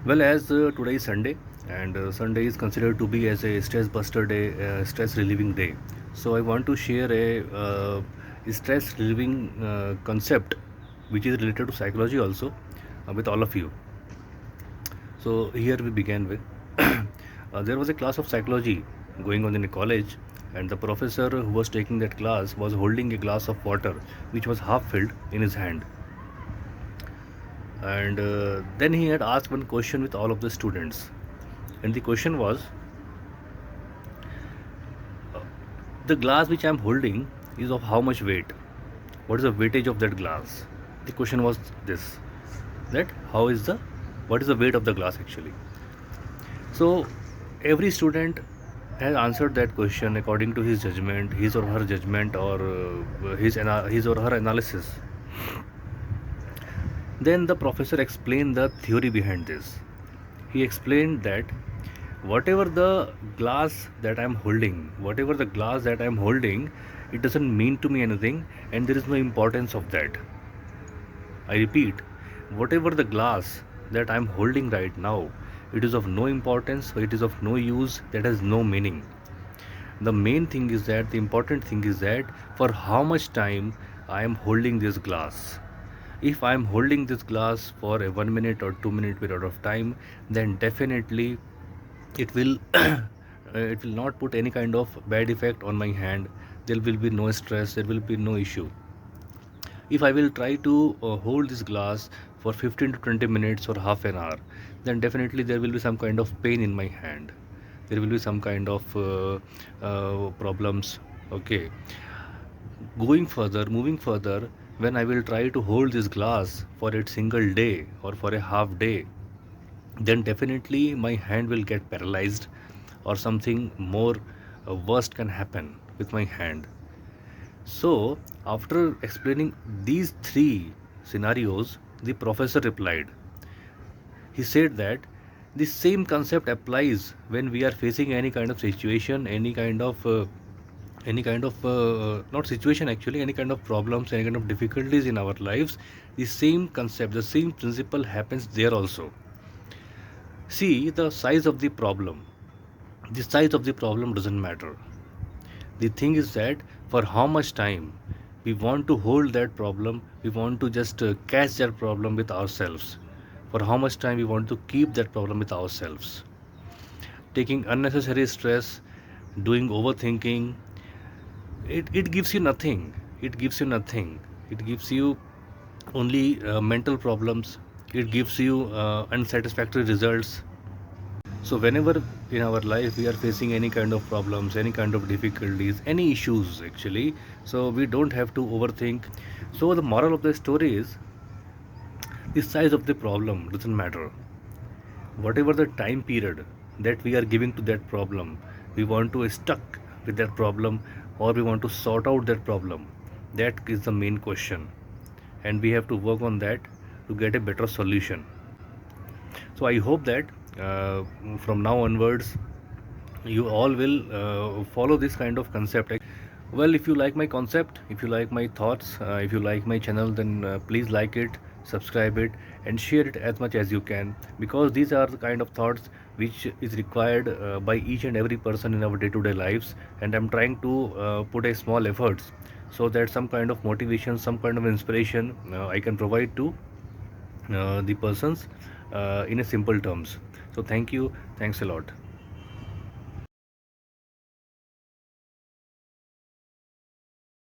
Well, as today is Sunday, and Sunday is considered to be as a stress buster day, stress relieving day. So I want to share a stress relieving concept, which is related to psychology also, with all of you. So here we began with. There was a class of psychology going on in a college, and the professor who was taking that class was holding a glass of water, which was half filled in his hand. And then he had asked one question with all of the students, and the question was, the glass which I am holding is of how much weight? What is the weightage of that glass? The question was this, that how is the what is the weight of the glass actually? So every student has answered that question according to his judgment, his or her judgment, or his or her analysis. Then the professor explained the theory behind this. He explained that whatever the glass that I'm holding, whatever the glass that I'm holding, it doesn't mean to me anything, and there is no importance of that. I repeat, whatever the glass that I'm holding right now, it is of no importance, it is of no use, that has no meaning. The main thing is that, the important thing is that, for how much time I am holding this glass. If I am holding this glass for a 1 minute or 2 minute period of time, then definitely it will it will not put any kind of bad effect on my hand. There will be no stress, there will be no issue. If I will try to hold this glass for 15 to 20 minutes or half an hour, then definitely there will be some kind of pain in my hand, there will be some kind of problems. Okay, going further, moving further, when I will try to hold this glass for a single day or for a half day, then definitely my hand will get paralyzed, or something more worst can happen with my hand. So, after explaining these three scenarios, the professor replied. He said that the same concept applies when we are facing any kind of situation, any kind of not situation actually, any kind of problems, any kind of difficulties in our lives. The same concept, the same principle happens there also. See, the size of the problem. The size of the problem doesn't matter. The thing is that for how much time we want to hold that problem, we want to just catch that problem with ourselves. For how much time we want to keep that problem with ourselves. Taking unnecessary stress, doing overthinking, it gives you nothing. It gives you nothing. It gives you only mental problems. It gives you unsatisfactory results. So whenever in our life we are facing any kind of problems, any kind of difficulties, any issues actually, so we don't have to overthink. So the moral of the story is, the size of the problem doesn't matter. Whatever the time period that we are giving to that problem, we want to stuck with that problem, or we want to sort out that problem. That is the main question, and we have to work on that to get a better solution. So I hope that from now onwards you all will follow this kind of concept. Well, if you like my concept, if you like my thoughts, if you like my channel, then please like it, subscribe it, and share it as much as you can, because these are the kind of thoughts which is required by each and every person in our day-to-day lives, and I'm trying to put a small efforts so that some kind of motivation, some kind of inspiration I can provide to the persons in a simple terms. So thank you, thanks a lot.